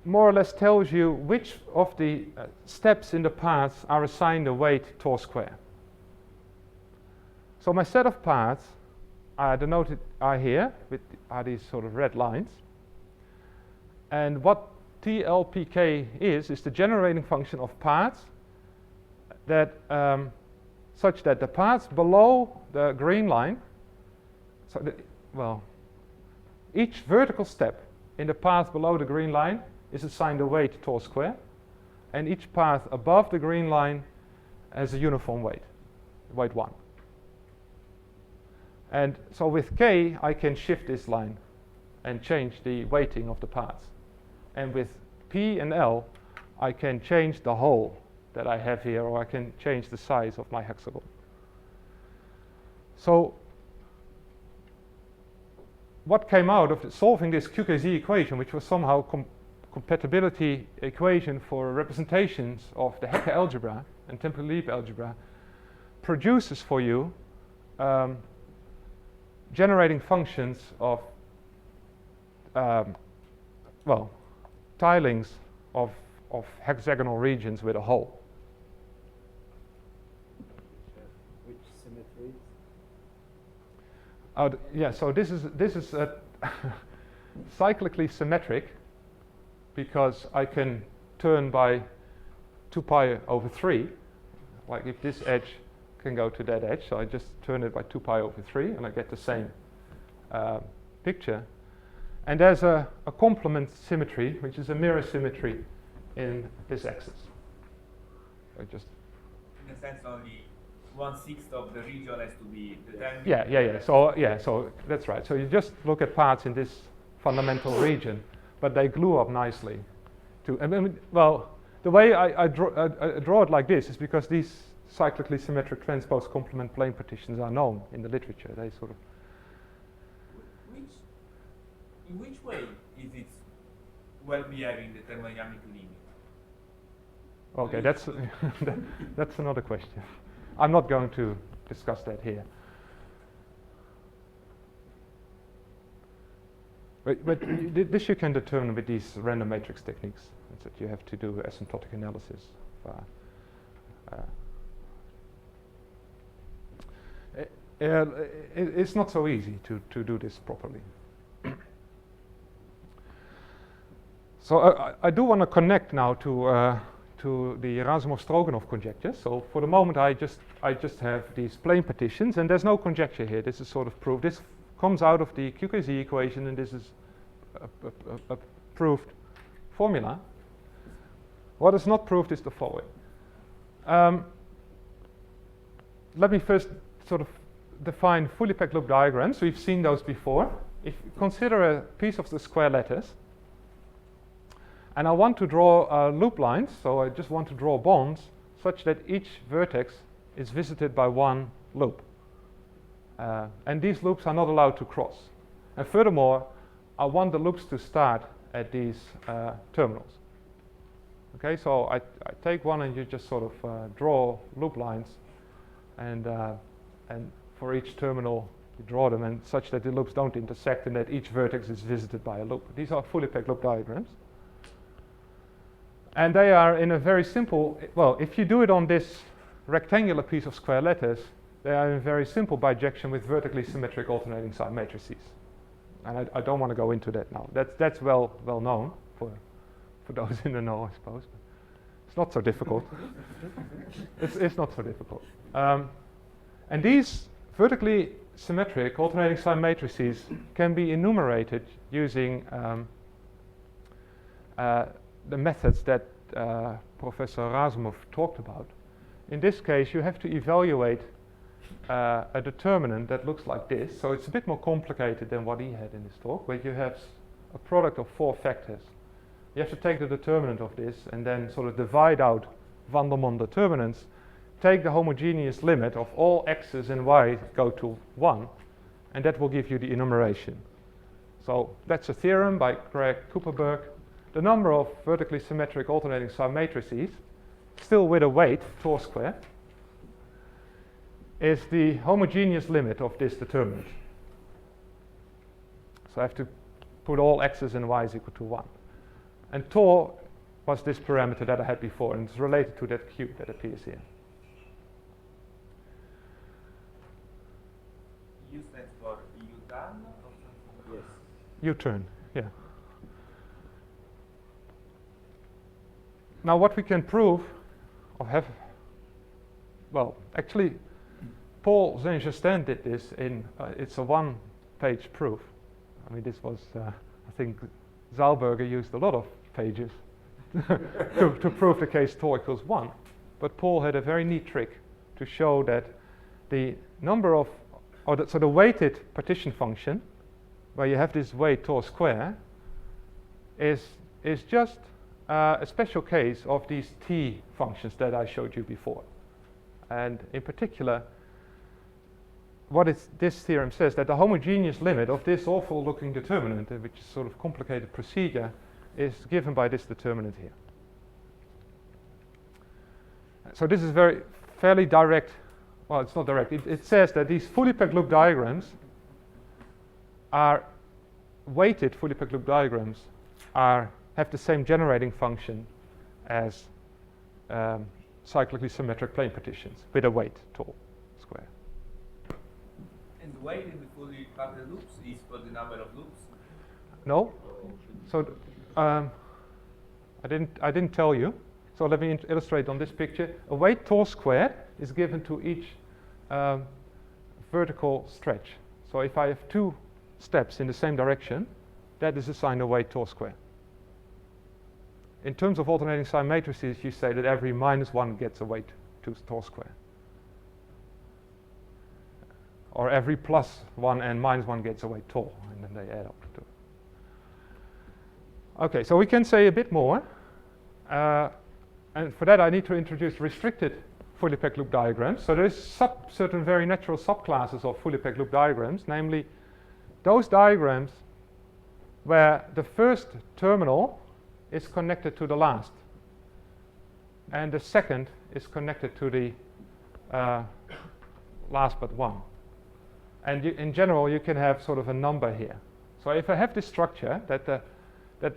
more or less tells you which of the steps in the paths are assigned a weight tau square. So my set of paths are denoted are here with are these sort of red lines. And what TLPK is the generating function of paths that such that the paths below the green line, so well, each vertical step in the path below the green line is assigned a weight tau square, and each path above the green line has a uniform weight 1. And so with K, I can shift this line and change the weighting of the paths. And with P and L, I can change the hole that I have here, or I can change the size of my hexagon. So what came out of solving this QKZ equation, which was somehow compatibility equation for representations of the Hecke algebra and Temple-Leib algebra, produces for you generating functions of well, tilings of hexagonal regions with a hole. Which symmetry? Yeah, so this is cyclically symmetric, because I can turn by 2 pi over 3. Like if this edge can go to that edge, so I just turn it by 2 pi over 3, and I get the same picture. And there's a complement symmetry, which is a mirror symmetry in this axis. So just In a sense, only 1/6 of the region has to be determined. yeah. So that's right. So you just look at paths in this fundamental region, but they glue up nicely. Well, the way I draw it like this is because these cyclically symmetric transpose complement plane partitions are known in the literature. They sort of. In which way is it well-behaving the thermodynamic limit? Okay, that's that's another question. I'm not going to discuss that here. But this you can determine with these random matrix techniques. It's that you have to do asymptotic analysis. It's not so easy to do this properly. So I do want to connect now to the Razumov-Stroganov conjecture. So for the moment I just have these plane partitions, and there's no conjecture here. This is sort of proof. This comes out of the QKZ equation, and this is a proved formula. What is not proved is the following. Let me first sort of define fully packed loop diagrams. We've seen those before. If you consider a piece of the square lattice, and I want to draw loop lines, so I just want to draw bonds such that each vertex is visited by one loop. And these loops are not allowed to cross. And furthermore, I want the loops to start at these terminals. Okay, so I take one and you just sort of draw loop lines, and for each terminal you draw them and such that the loops don't intersect and that each vertex is visited by a loop. These are fully packed loop diagrams. And they are in a very simple, well, if you do it on this rectangular piece of square lattice, they are in very simple bijection with vertically symmetric alternating sign matrices. And I don't want to go into that now. That's well known for those in the know, I suppose. It's not so difficult. It's not so difficult. And these vertically symmetric alternating sign matrices can be enumerated using the methods that Professor Razumov talked about. In this case, you have to evaluate a determinant that looks like this. So it's a bit more complicated than what he had in his talk, where you have a product of 4 factors. You have to take the determinant of this and then sort of divide out van der Monde determinants, take the homogeneous limit of all x's and y go to 1, and that will give you the enumeration. So that's a theorem by Greg Cooperberg. The number of vertically symmetric alternating sign matrices, still with a weight, Tor square, is the homogeneous limit of this determinant. So I have to put all x's and y's equal to 1. And Tor was this parameter that I had before, and it's related to that cube that appears here. U stands for U-turn or something? Yes. U-turn, yeah. Now what we can prove, or have, well, actually, Paul Saint-Justin did this in, it's a 1-page proof. I mean, this was, I think Zaalberger used a lot of pages to prove the case Tor equals 1. But Paul had a very neat trick to show that the number of, so the weighted partition function, where you have this weight Tor square, is just a special case of these T functions that I showed you before. And in particular, this theorem says that the homogeneous limit of this awful looking determinant, which is sort of complicated procedure, is given by this determinant here. So this is fairly direct. Well, it's not direct. It says that these fully packed loop diagrams are weighted fully packed loop diagrams have the same generating function as cyclically symmetric plane partitions with a weight Tor square. And the weight in the fully packed loops is for the number of loops? No. So I didn't tell you. So let me illustrate on this picture. A weight Tor squared is given to each vertical stretch. So if I have 2 steps in the same direction, that is assigned a weight Tor square. In terms of alternating sign matrices, you say that every -1 gets a weight to Tor square. Or every +1 and -1 gets a weight Tor, and then they add up to. Okay, so we can say a bit more. And for that I need to introduce restricted fully packed loop diagrams. So there's certain very natural subclasses of fully packed loop diagrams, namely those diagrams where the first terminal is connected to the last and the second is connected to the last but one. And in general you can have sort of a number here. So if I have this structure that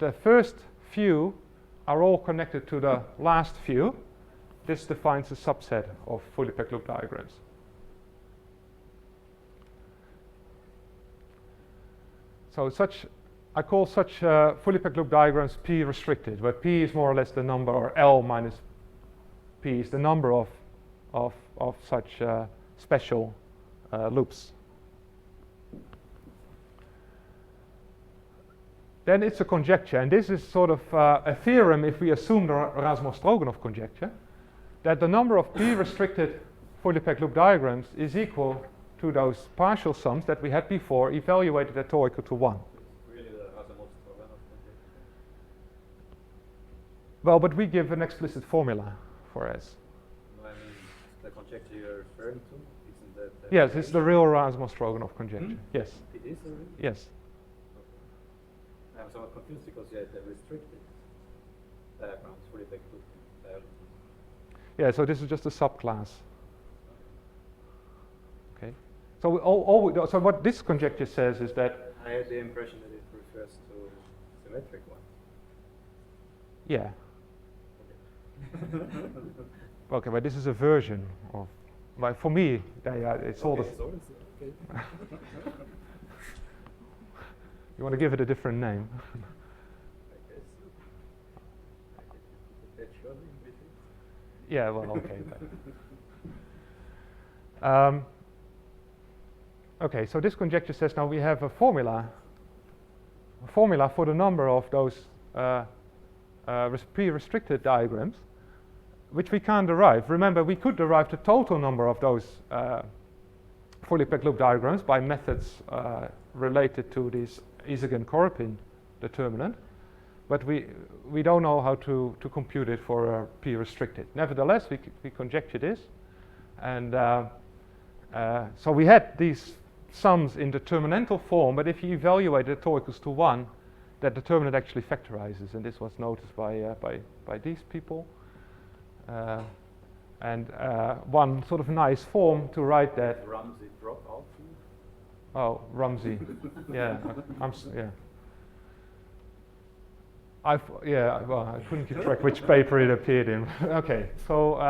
the first few are all connected to the last few, this defines a subset of fully packed loop diagrams. So I call such fully packed loop diagrams P restricted, where P is more or less the number, or L minus P is the number of such special loops. Then it's a conjecture, and this is sort of a theorem if we assume the Rasmussen-Stroganov conjecture, that the number of P-restricted fully packed loop diagrams is equal to those partial sums that we had before evaluated at tau equal to 1. Really the Rasmussen-Stroganov conjecture? Well, but we give an explicit formula for S. No, I mean, the conjecture you're referring to, isn't that... Yes, it's the real Rasmussen-Stroganov conjecture. Yes. It is a real? Yes. I'm somewhat confused because you had the restricted diagrams, fully packed loop diagrams. Yeah, so this is just a subclass. Okay. So so what this conjecture says is that... I had the impression that it refers to symmetric ones. Yeah. Okay, but this is a version of... Well, for me, it's all the... Okay. You want to give it a different name? I guess. That surely in between. Yeah, well, okay. Okay, so this conjecture says now we have a formula for the number of those P-restricted diagrams, which we can't derive. Remember, we could derive the total number of those fully packed loop diagrams by methods related to this Isagen-Koropin determinant, but we don't know how to compute it for P-restricted. Nevertheless, we conjecture this, and so we had these sums in determinantal form, but if you evaluate it tau equals to 1, that determinant actually factorizes, and this was noticed by these people. And one sort of nice form to write that. Ramsey drop out. Oh, Ramsey. Yeah, yeah. Well, I couldn't keep track which paper it appeared in. Okay, so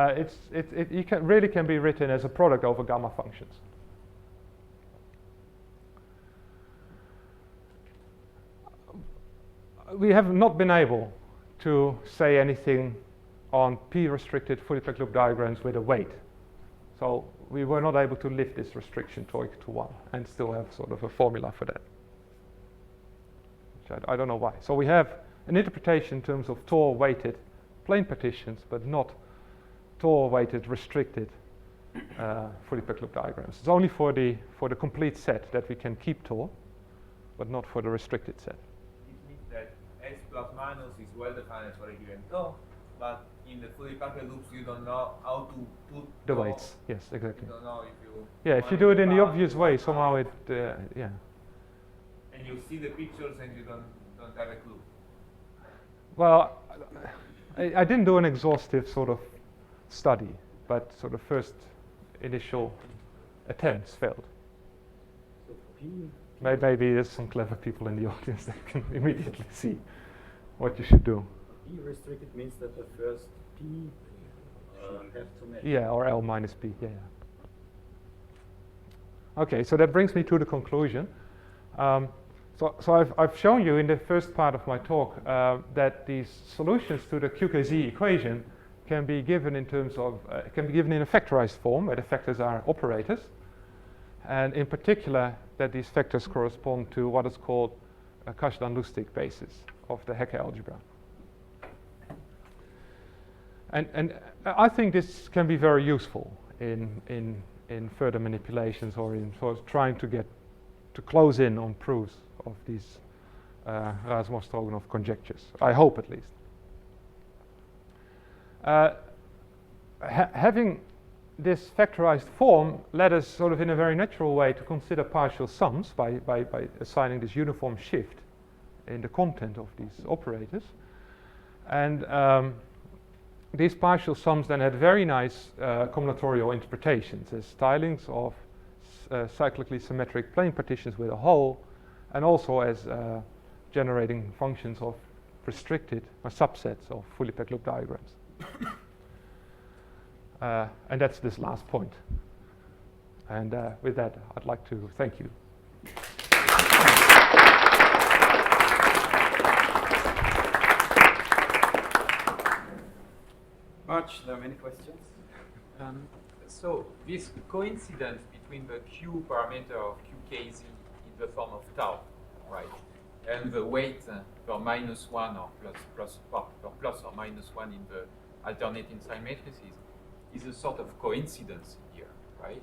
it really can be written as a product over gamma functions. We have not been able to say anything on P-restricted fully packed loop diagrams with a weight. So we were not able to lift this restriction tau equal to 1 and still have sort of a formula for that. Which I don't know why. So we have an interpretation in terms of Tor-weighted plane partitions, but not Tor-weighted restricted fully packed loop diagrams. It's only for the complete set that we can keep Tor, but not for the restricted set. It means that S plus minus is well defined for a given Tor, but in the fully packed loops you don't know how to put The Tor. weights, yes, exactly. You don't know if you... Yeah, if you do it in the obvious way, somehow it, yeah. And you see the pictures and you don't have a clue. Well, I didn't do an exhaustive sort of study, but sort of first initial attempts failed. So P. Maybe there's some clever people in the audience that can immediately see what you should do. P restricted means that the first P have to match. Yeah, or L minus P, yeah. Okay, so that brings me to the conclusion. So I've shown you in the first part of my talk that these solutions to the QKZ equation can be given in terms of, can be given in a factorized form, where the factors are operators. And in particular, that these factors correspond to what is called a Kazhdan-Lusztig basis of the Hecke algebra. And I think this can be very useful in further manipulations or in sort of trying to get to close in on proofs of these Razumov-Stroganov conjectures. I hope, at least. Having this factorized form led us sort of in a very natural way to consider partial sums by assigning this uniform shift in the content of these operators. And these partial sums then had very nice combinatorial interpretations as stylings of cyclically symmetric plane partitions with a hole, and also as generating functions of restricted or subsets of fully packed loop diagrams. And that's this last point. And with that, I'd like to thank you. March, there are many questions. So this coincidence between the q parameter of qkz in the form of tau, right, and the weight for -1 or plus or -1 in the alternating sign matrices is a sort of coincidence here, right?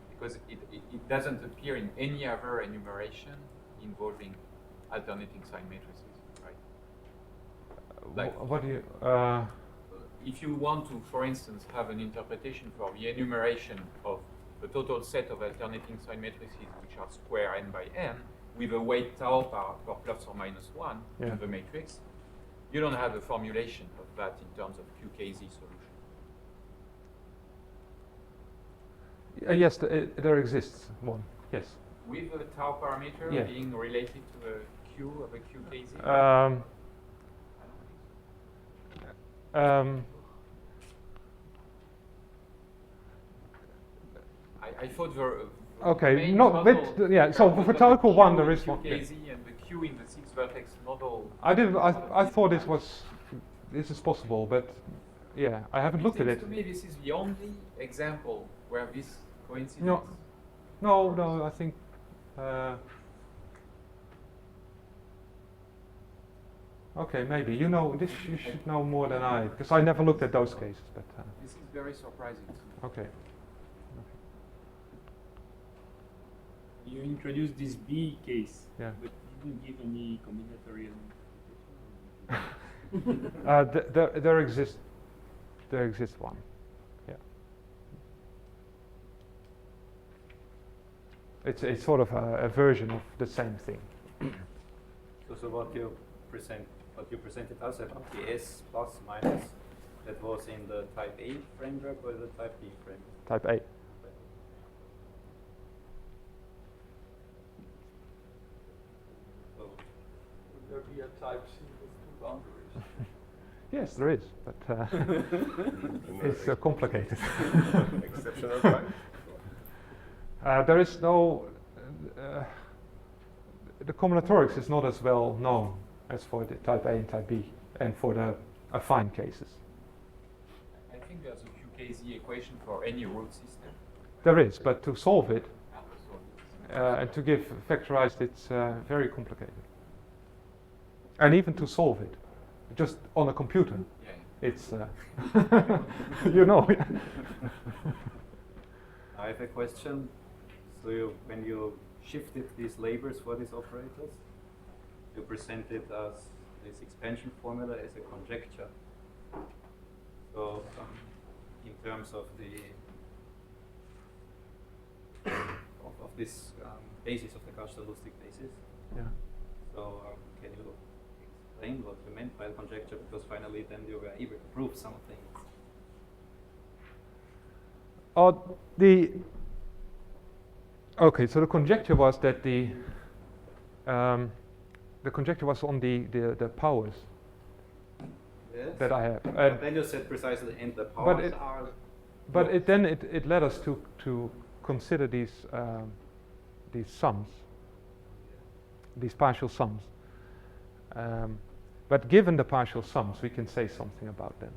Because it doesn't appear in any other enumeration involving alternating sign matrices, right? Like, What do you? if you want to, for instance, have an interpretation for the enumeration of the total set of alternating sign matrices, which are square n by n, with a weight tau for plus or -1 in the matrix, you don't have a formulation of that in terms of qkz solution. Yes, there exists one. Yes. With the tau parameter being related to the q of a qkz? I thought okay, main not model with so for tau one there is one. qkz and the q in the 6-vertex model. I thought this is possible, but yeah, I haven't looked at it. To me, this is the only example where this coincidence. No, I think. Okay, maybe you know this. You should know more than I, because I never looked at those cases. But this is very surprising to me. Okay. You introduced this B case, Yeah. but you didn't give any combinatorial interpretation. There exists one. Yeah. It's sort of a version of the same thing. So what you presented us about the S plus minus, that was in the type A framework or the type B framework? Type A. There be a type C with 2 boundaries? Yes, there is, but it's complicated. Exceptional type? There is no. The combinatorics is not as well known as for the type A and type B, and for the affine cases. I think there's a qkz equation for any root system. There is, but to solve it and to give factorized, it's very complicated. And even to solve it, just on a computer, it's you know. I have a question. So when you shifted these labels for these operators, you presented us this expansion formula as a conjecture. So in terms of the of this basis of the Gauss-Lustig basis. Yeah. So can you explain what you meant by the conjecture? Because finally then you were able to prove something. Okay, so the conjecture was that the conjecture was on the powers that I have. But then you said precisely, and the powers are. But it led us to consider these sums, these partial sums. But given the partial sums, we can say something about them.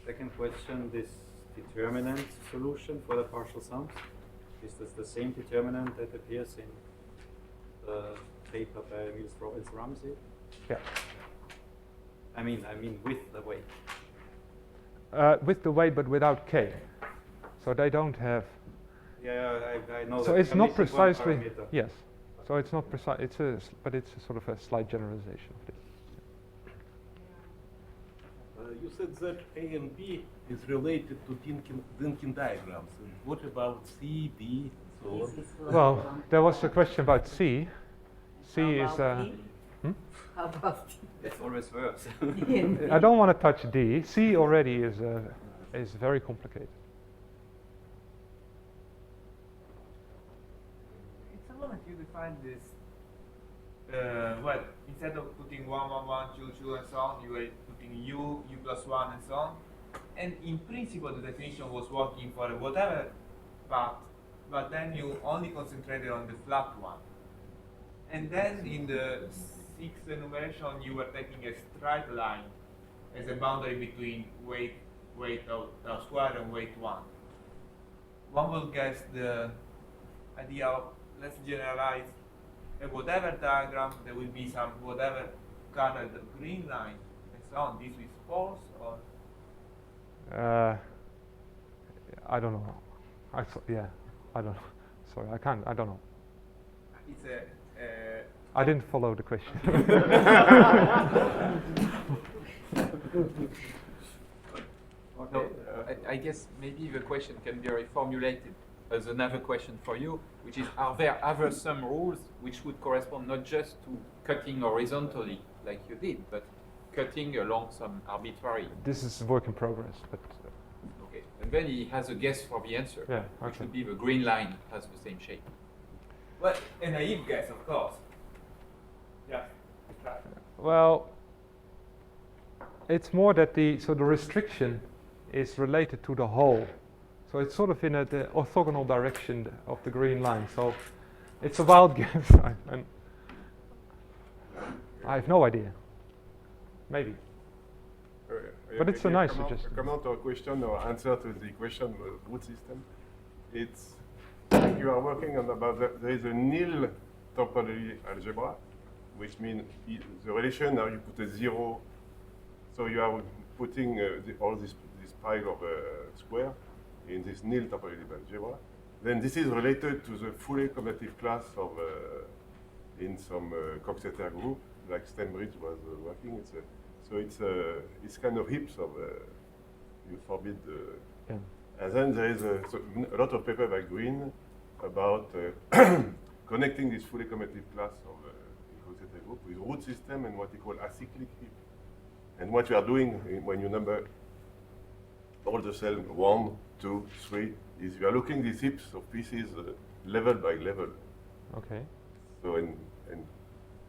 Second question: this determinant solution for the partial sums, is this the same determinant that appears in the paper by Niels Robbins Ramsey? Yeah. I mean with the weight. With the weight, but without k. So they don't have. Yeah, I know So that. it's I'm not missing one precisely, parameter. yes. So it's not precise, but it's a sort of a slight generalization of this. You said that A and B is related to Dinkin diagrams. And what about C, D, and so on? Well, there was a question about C. C is. How about D? It's always worse. I don't want to touch D. C already is very complicated. It's a moment you define this. Well, instead of putting 1, 1, 1, 2, 2, and so on, you were putting u plus 1, and so on. And in principle, the definition was working for whatever part, but then you only concentrated on the flat one. And then in the sixth enumeration, you were taking a straight line as a boundary between weight tau square and weight 1. One will guess the idea of, let's generalize a whatever diagram, there will be some whatever colored green line and so on. This is false, or? I don't know. Yeah, I don't know. Sorry, I don't know. It's a I didn't follow the question. No, I guess maybe the question can be reformulated as another question for you, which is, are there other sum rules which would correspond not just to cutting horizontally like you did, but cutting along some arbitrary? This is a work in progress, but Okay, and then he has a guess for the answer, yeah, which okay. would be the green line has the same shape. well, a naive guess, of course. Yeah, try. Well, it's more that the restriction is related to the whole. So it's sort of in the orthogonal direction of the green line. So it's a wild guess. I have no idea. Maybe. But it's a nice suggestion. Comment or question or answer to the question root system. It's like you are working on there is a nil topology algebra, which means the relation now you put a 0, so you are putting all this pile of square in this nil topology algebra. Then this is related to the fully commutative class of in some Coxeter group, like Stanbridge was working. It's kind of heaps of you forbid. Yeah. And then there is a lot of paper by Green about connecting this fully commutative class of Coxeter group with root system and what you call acyclic heap. And what you are doing when you number all the cells 1, 2, 3 is you are looking these heaps of pieces level by level. Okay. So and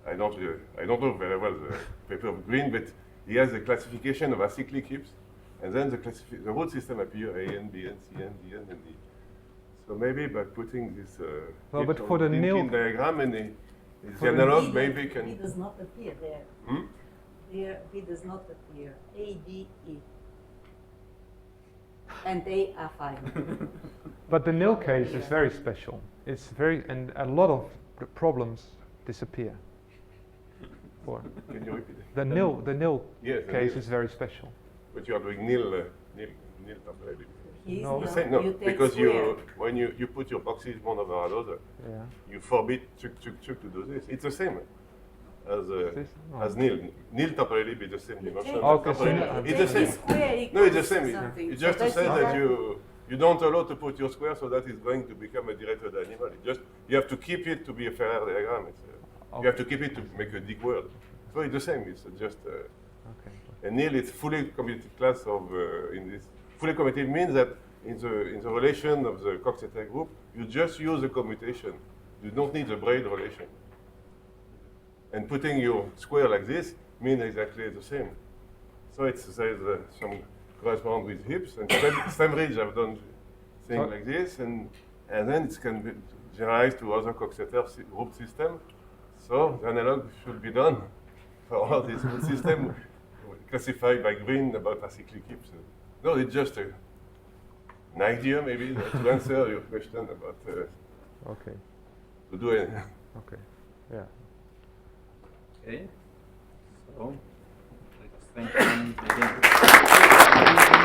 I don't know very well the paper of Green, but he has a classification of acyclic heaps, and then the root system appear A n, B n, C n, D n, and D. So maybe by putting this Well, but for the nil diagram and the analog maybe B can. does not appear there. Hmm? There, B does not appear. A, D, E. And A are fine. But the nil case is very special. It's very, and a lot of the problems disappear. Can you repeat it? The nil Yes, the case nil. is very special. But you are doing nil topology. He's No. The not, same, no, you take because square. when you put your boxes one over another, Yeah. you forbid chuk to do this. It's the same as This? No. as nil. Nil topology be the same You dimension. take- Okay, so Topology. you- It's the you same. take square No, it's the equals same. something. It's just to So say that's that not- you don't allow to put your square, so that is going to become a directed animal. You have to keep it to be a Ferrer diagram. You have to keep it to make a Dick word. So it's the same. It's just Okay. a nil. It's fully commutative class of in this. Fully commutative means that in the relation of the Coxeter group, you just use the commutation. You don't need the braid relation. And putting your square like this means exactly the same. So there's some correspondence with hips, and Stanbridge have done things like this, and then it can be generalized to other Coxeter group system. So the analog should be done for all this group system classified by Green about acyclic hips. No, it's just an idea maybe to answer your question about Okay. to do it. Okay. Yeah. Okay. So let's thank you again.